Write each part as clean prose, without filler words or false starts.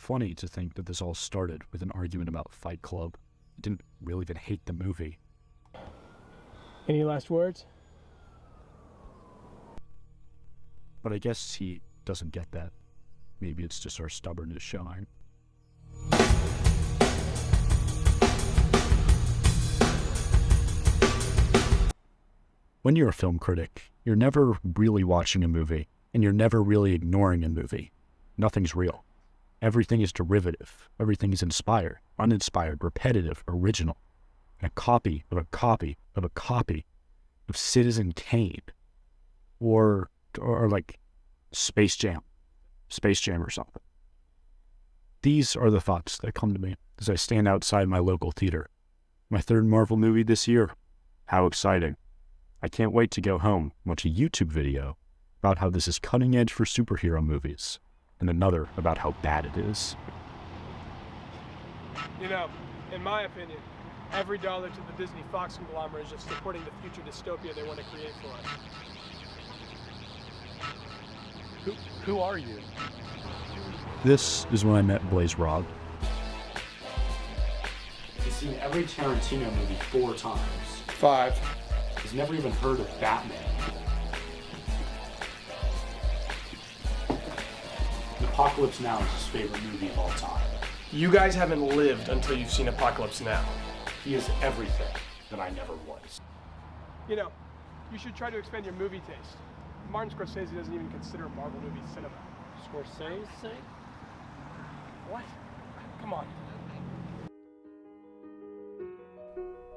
funny to think that this all started with an argument about Fight Club. I didn't really even hate the movie. Any last words? But I guess he doesn't get that. Maybe it's just our stubbornness showing. When you're a film critic, you're never really watching a movie, and you're never really ignoring a movie. Nothing's real. Everything is derivative. Everything is inspired, uninspired, repetitive, original. And a copy of a copy of a copy of Citizen Kane. Or like Space Jam or something. These are the thoughts that come to me as I stand outside my local theater. My third Marvel movie this year. How exciting. I can't wait to go home and watch a YouTube video about how this is cutting edge for superhero movies, and another about how bad it is. You know, in my opinion, every dollar to the Disney Fox conglomerate is just supporting the future dystopia they want to create for us. Who are you? This is when I met Robb. He's seen every Tarantino movie 4 times. 5. He's never even heard of Batman. Apocalypse Now is his favorite movie of all time. You guys haven't lived until you've seen Apocalypse Now. He is everything that I never was. You know, you should try to expand your movie taste. Martin Scorsese doesn't even consider Marvel movies cinema. Scorsese? What? Come on.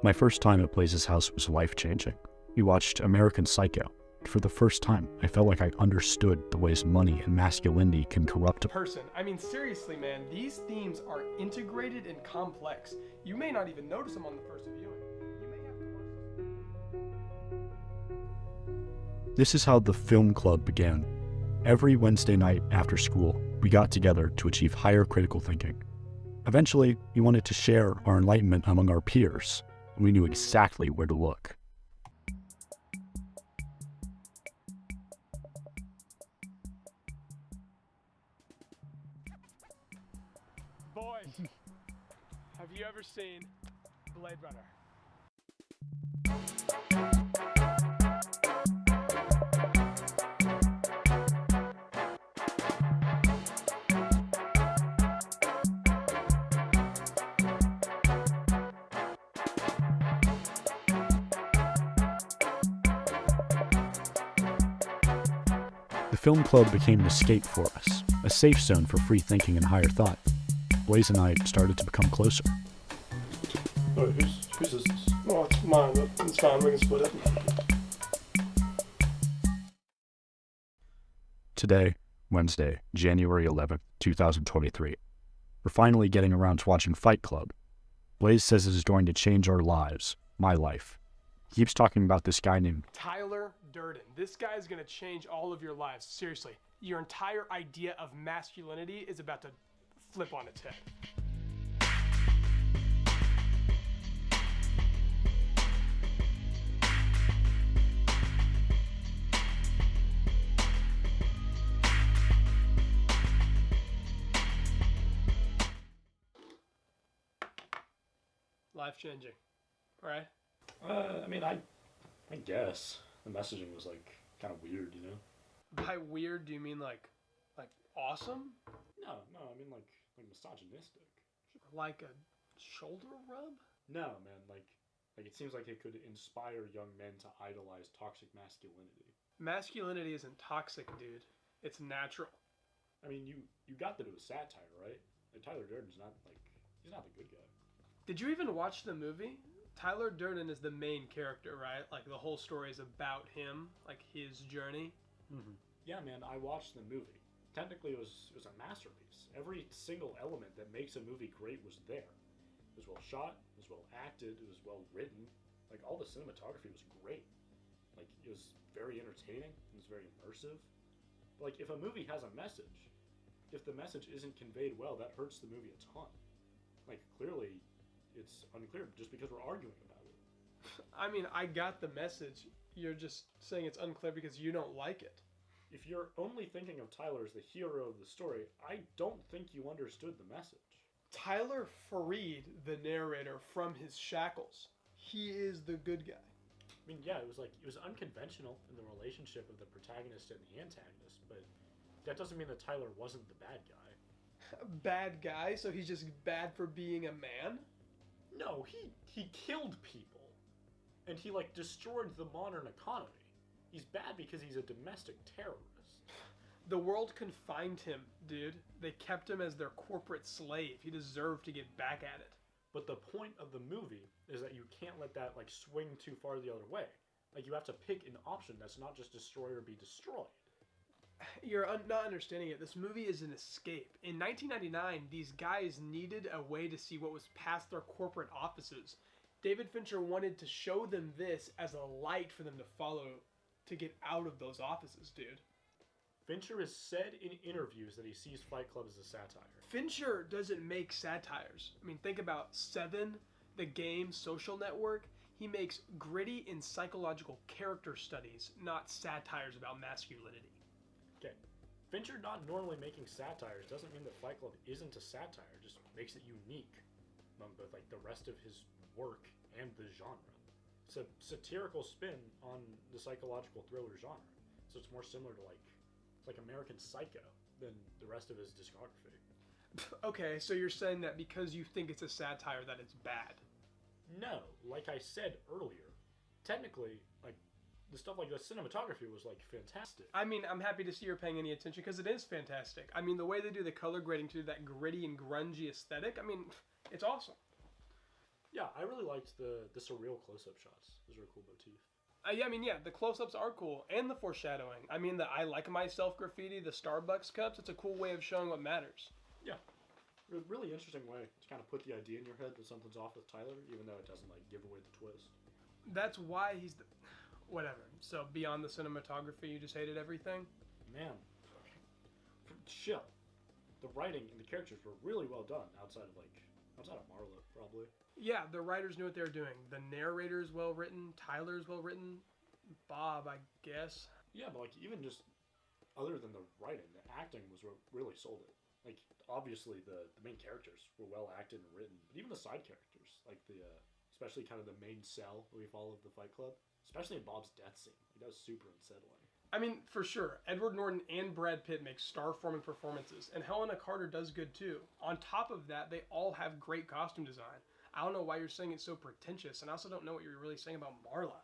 My first time at Blaze's house was life-changing. We watched American Psycho. For the first time, I felt like I understood the ways money and masculinity can corrupt a person. I mean, seriously, man, these themes are integrated and complex. You may not even notice them on the first viewing. You may have to watch. This is how the film club began. Every Wednesday night after school, we got together to achieve higher critical thinking. Eventually, we wanted to share our enlightenment among our peers, and we knew exactly where to look. Boys, have you ever seen Blade Runner? The film club became an escape for us, a safe zone for free thinking and higher thought. Blaze and I started to become closer. Oh, who's this? Oh, it's mine, but it's fine, we can split it. Today, Wednesday, January 11th, 2023. We're finally getting around to watching Fight Club. Blaze says this is going to change our lives, my life. He keeps talking about this guy named Tyler Durden. This guy is going to change all of your lives. Seriously, your entire idea of masculinity is about to flip on its head. Life-changing, right? I mean, I guess. The messaging was, like, kind of weird, you know? By weird, do you mean like awesome? No, I mean, like misogynistic. Like a shoulder rub? No, man, like it seems like it could inspire young men to idolize toxic masculinity. Masculinity isn't toxic, dude. It's natural. I mean, you got that it was satire, right? Like, Tyler Durden's not, like, he's not the good guy. Did you even watch the movie? Tyler Durden is the main character, right? Like, the whole story is about him, like his journey. Mm-hmm. Yeah, man, I watched the movie. Technically, it was a masterpiece. Every single element that makes a movie great was there. It was well shot, it was well acted, it was well written. Like, all the cinematography was great. Like, it was very entertaining, it was very immersive. But, like, if a movie has a message, if the message isn't conveyed well, that hurts the movie a ton. Like, clearly, it's unclear just because we're arguing about it. I mean, I got the message. You're just saying it's unclear because you don't like it. if you're only thinking of Tyler as the hero of the story, I don't think you understood the message. Tyler freed the narrator from his shackles. He is the good guy. I mean, yeah, it was unconventional in the relationship of the protagonist and the antagonist, but that doesn't mean that Tyler wasn't the bad guy. Bad guy, so he's just bad for being a man? No, he killed people. And he, like, destroyed the modern economy. He's bad because he's a domestic terrorist. The world confined him, dude. They kept him as their corporate slave. He deserved to get back at it. But the point of the movie is that you can't let that, like, swing too far the other way. Like, you have to pick an option that's not just destroy or be destroyed. You're not understanding it. This movie is an escape. In 1999, these guys needed a way to see what was past their corporate offices. David Fincher wanted to show them this as a light for them to follow to get out of those offices, dude. Fincher has said in interviews that he sees Fight Club as a satire. Fincher doesn't make satires. I mean, think about Seven, the game, Social Network. He makes gritty and psychological character studies, not satires about masculinity. Okay, Fincher not normally making satires doesn't mean that Fight Club isn't a satire. It just makes it unique among both, like, the rest of his work and the genre. It's a satirical spin on the psychological thriller genre. So it's more similar to, like, it's like American Psycho than the rest of his discography. Okay, so you're saying that because you think it's a satire that it's bad. No, like I said earlier, technically, like, the stuff like the cinematography was, like, fantastic. I mean, I'm happy to see you're paying any attention because it is fantastic. I mean, the way they do the color grading to that gritty and grungy aesthetic, I mean, it's awesome. Yeah, I really liked the surreal close-up shots. Those were a cool motif. Yeah, the close-ups are cool, and the foreshadowing. I mean, the I like myself graffiti, the Starbucks cups, it's a cool way of showing what matters. Yeah. A really interesting way to kind of put the idea in your head that something's off with Tyler, even though it doesn't, like, give away the twist. That's why he's the... Whatever. So, beyond the cinematography, you just hated everything? Man. Chill. The writing and the characters were really well done outside of Marla, probably. Yeah, the writers knew what they were doing. The narrator's well written, Tyler's well written, Bob, I guess. Yeah, but, like, even just other than the writing, the acting was what really sold it. Like, obviously the main characters were well acted and written, but even the side characters, like especially kind of the main cell that we follow of the Fight Club, especially in Bob's death scene, like, that was super unsettling. I mean, for sure, Edward Norton and Brad Pitt make star-forming performances, and Helena Carter does good too. On top of that, they all have great costume design. I don't know why you're saying it's so pretentious, and I also don't know what you're really saying about Marla.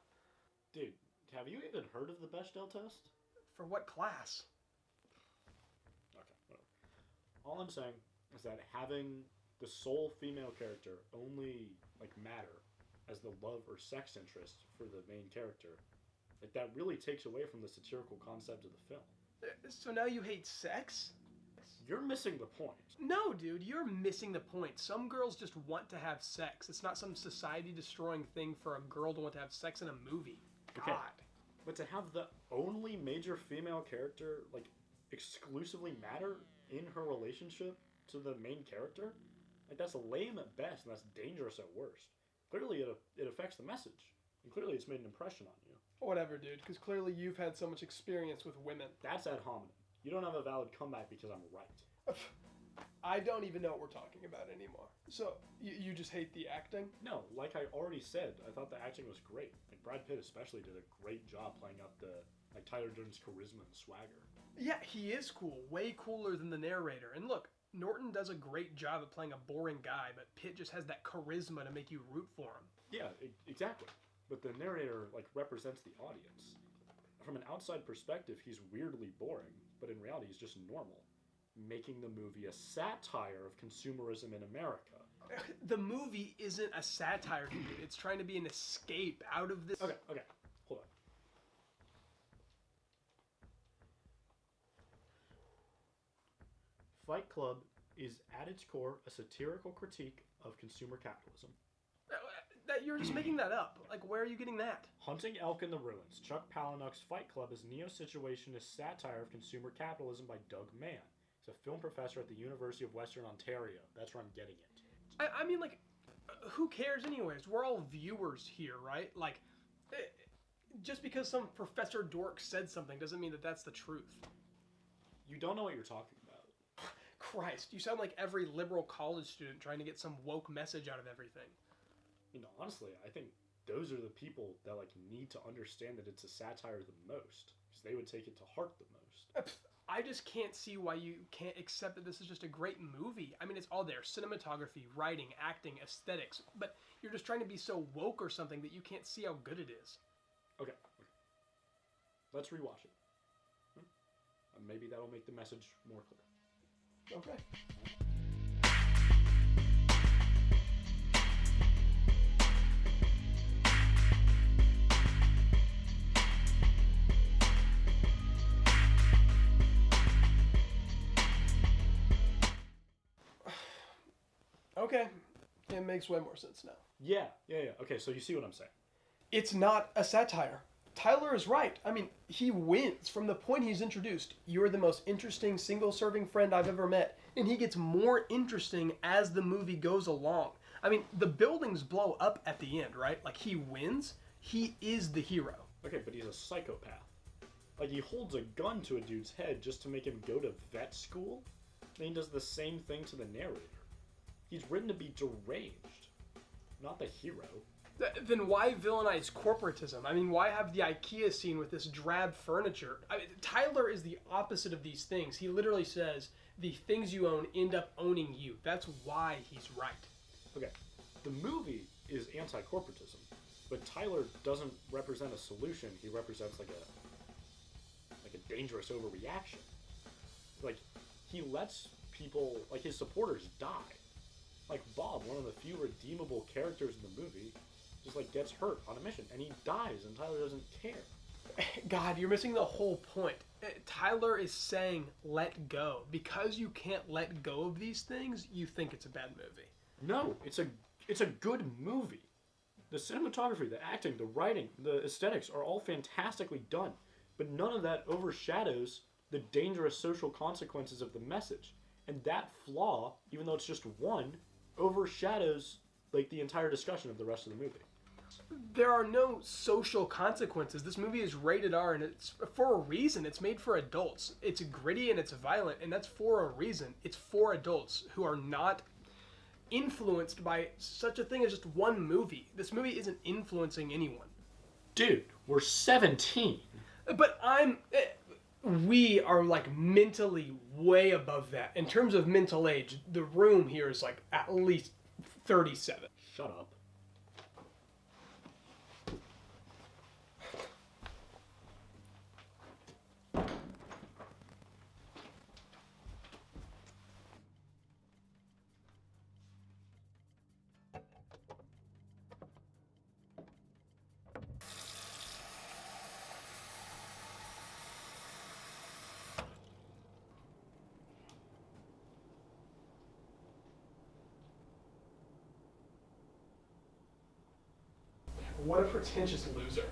Dude, have you even heard of the Bechdel test? For what class? Okay, whatever. All I'm saying is that having the sole female character only, like, matter as the love or sex interest for the main character, like, that really takes away from the satirical concept of the film. So now you hate sex? You're missing the point. No, dude, you're missing the point. Some girls just want to have sex. It's not some society-destroying thing for a girl to want to have sex in a movie. God. Okay. But to have the only major female character, like, exclusively matter in her relationship to the main character, like, that's lame at best and that's dangerous at worst. Clearly it affects the message. And clearly it's made an impression on you. Whatever, dude, because clearly you've had so much experience with women. That's ad hominem. You don't have a valid comeback because I'm right. I don't even know what we're talking about anymore. So, you just hate the acting? No, like I already said, I thought the acting was great. Like, Brad Pitt especially did a great job playing up like, Tyler Durden's charisma and swagger. Yeah, he is cool. Way cooler than the narrator. And look, Norton does a great job at playing a boring guy, but Pitt just has that charisma to make you root for him. Yeah, exactly. But the narrator, like, represents the audience. From an outside perspective, he's weirdly boring, but in reality, he's just normal, making the movie a satire of consumerism in America. The movie isn't a satire, dude. It's trying to be an escape out of this. Okay, hold on. Fight Club is, at its core, a satirical critique of consumer capitalism. That you're just making that up. Like, where are you getting that? Hunting Elk in the Ruins, Chuck Palahniuk's Fight Club is neo-situationist satire of consumer capitalism by Doug Mann. He's a film professor at the University of Western Ontario. That's where I'm getting it. I mean, like, who cares anyways? We're all viewers here, right? Like, Just because some professor dork said something doesn't mean that that's the truth. You don't know what you're talking about. Christ, you sound like every liberal college student trying to get some woke message out of everything. Honestly, I think those are the people that need to understand that it's a satire the most, because they would take it to heart the most. I just can't see why you can't accept that this is just a great movie. I mean, it's all there. Cinematography, writing, acting, aesthetics. But you're just trying to be so woke or something that you can't see how good it is. Okay. Let's rewatch it. Maybe that'll make the message more clear. Okay. Okay. It makes way more sense now. Yeah. Okay, so you see what I'm saying. It's not a satire. Tyler is right. I mean, he wins from the point he's introduced. You're the most interesting single-serving friend I've ever met. And he gets more interesting as the movie goes along. I mean, the buildings blow up at the end, right? Like, he wins. He is the hero. Okay, but he's a psychopath. He holds a gun to a dude's head just to make him go to vet school. And he does the same thing to the narrator. He's written to be deranged, not the hero. Then why villainize corporatism? I mean, why have the IKEA scene with this drab furniture? I mean, Tyler is the opposite of these things. He literally says, the things you own end up owning you. That's why he's right. Okay, the movie is anti-corporatism, but Tyler doesn't represent a solution. He represents like a dangerous overreaction. He lets people, his supporters, die. Bob, one of the few redeemable characters in the movie, just gets hurt on a mission, and he dies, and Tyler doesn't care. God, you're missing the whole point. Tyler is saying let go. Because you can't let go of these things, you think it's a bad movie. No, it's a good movie. The cinematography, the acting, the writing, the aesthetics are all fantastically done, but none of that overshadows the dangerous social consequences of the message. And that flaw, even though it's just one, overshadows the entire discussion of the rest of the movie. There are no social consequences. This movie is rated R, and it's for a reason. It's made for adults. It's gritty and it's violent, and that's for a reason. It's for adults who are not influenced by such a thing as just one movie. This movie isn't influencing anyone. Dude, we're 17. But we are mentally way above that. In terms of mental age, the room here is at least 37. Shut up. What a pretentious loser.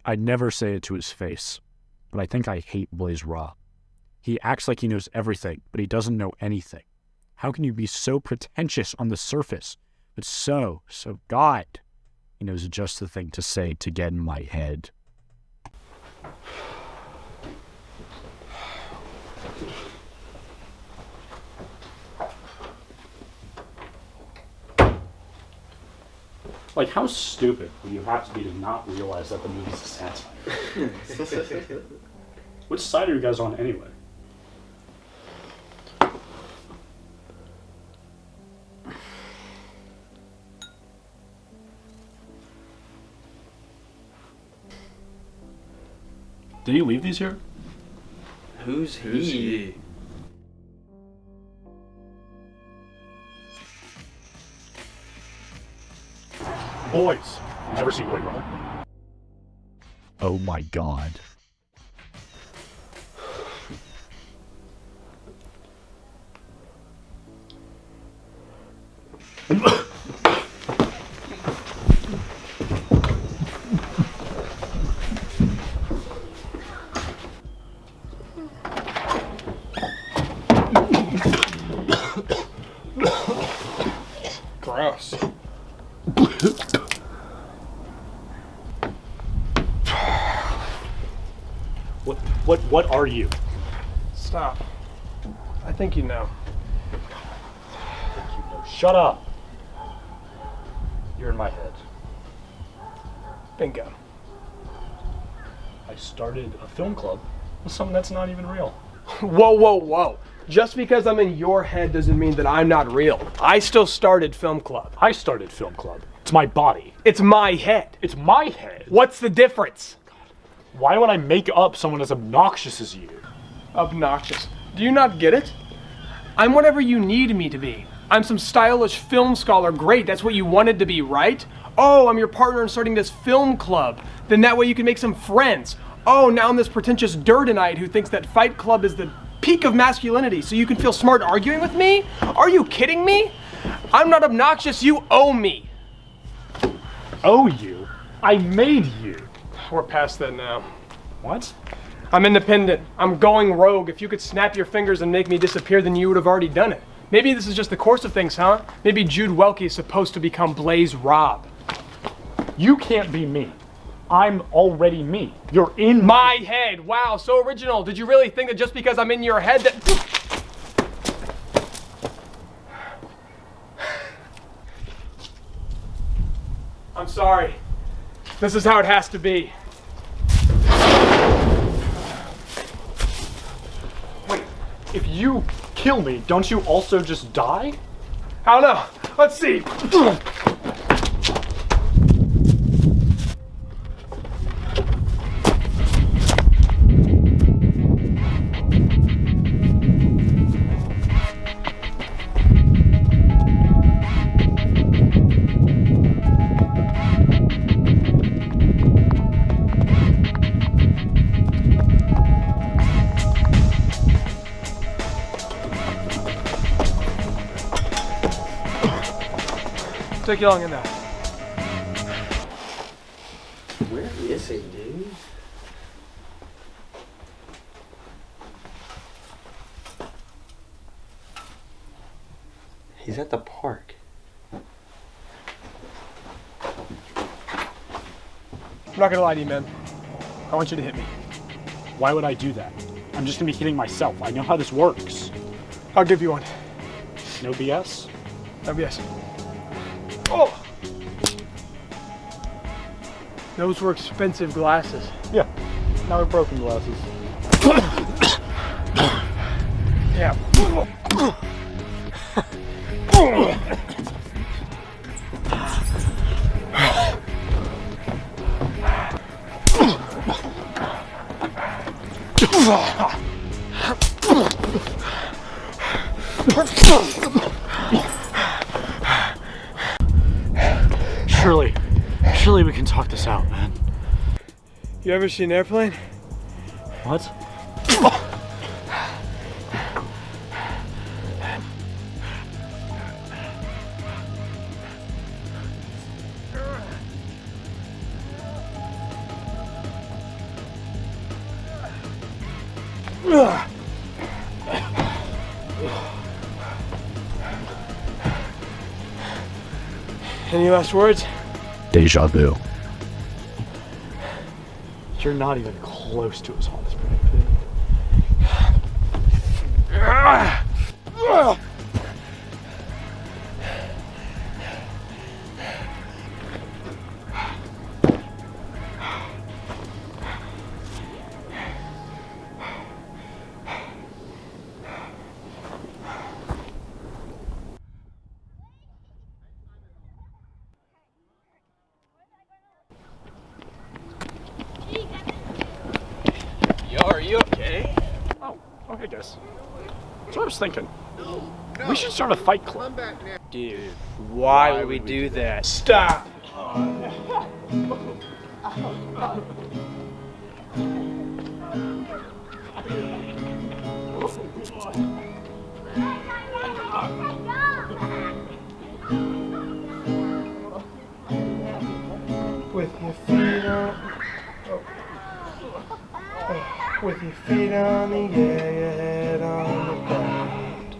I'd never say it to his face, but I think I hate Blaze Robb. He acts like he knows everything, but he doesn't know anything. How can you be so pretentious on the surface, but so God, he knows just the thing to say to get in my head. How stupid would you have to be to not realize that the movie's a satire? Which side are you guys on anyway? Did he leave these here? Who's he? Boys, never seen Robb. Oh my God. What are you? Stop. I think you know. Shut up. You're in my head. Bingo. I started a film club with something that's not even real. Whoa, whoa, whoa. Just because I'm in your head doesn't mean that I'm not real. I still started film club. I started film club. It's my body. It's my head. It's my head. What's the difference? Why would I make up someone as obnoxious as you? Obnoxious. Do you not get it? I'm whatever you need me to be. I'm some stylish film scholar. Great, that's what you wanted to be, right? Oh, I'm your partner in starting this film club. Then that way you can make some friends. Oh, now I'm this pretentious Durdenite who thinks that Fight Club is the peak of masculinity, so you can feel smart arguing with me? Are you kidding me? I'm not obnoxious, you owe me. Owe you? I made you. We're past that now. What? I'm independent. I'm going rogue. If you could snap your fingers and make me disappear, then you would have already done it. Maybe this is just the course of things, huh? Maybe Jude Welky is supposed to become Blaze Robb. You can't be me. I'm already me. You're in My head. Wow, so original. Did you really think that just because I'm in your head that... I'm sorry. This is how it has to be. Wait, if you kill me, don't you also just die? I don't know. Let's see. Took you long enough. Where is he, dude? He's at the park. I'm not gonna lie to you, man. I want you to hit me. Why would I do that? I'm just gonna be hitting myself. I know how this works. I'll give you one. No BS? Oh, yes. Oh! Those were expensive glasses. Yeah. Now they're broken glasses. Yeah. Surely we can talk this out, man. You ever seen an airplane? What? Any last words? Deja vu. You're not even close to as hot as predicted. Yo, are you okay? Oh, okay, guys. That's what I was thinking. We should start a fight club. Dude, why would we do that? Stop! With your feet on... With your feet on the air, your head on the ground.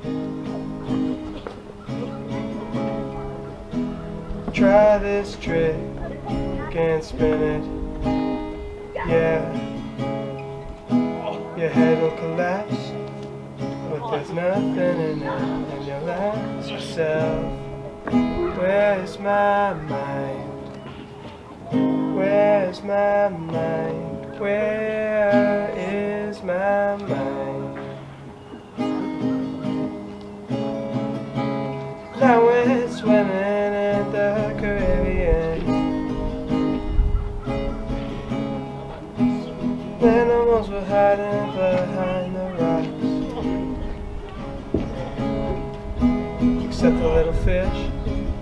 Try this trick and spin it, yeah. Your head will collapse, but there's nothing in it, and you'll ask yourself, where's my mind? Where's my mind? Where is my mind? Now we're swimming in the Caribbean. The animals were hiding behind the rocks, except the little fish,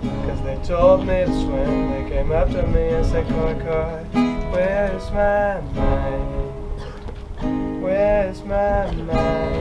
'cause they told me to swim. They came up to me and said, "Koi, koi, where's my mind? Where's my mind?"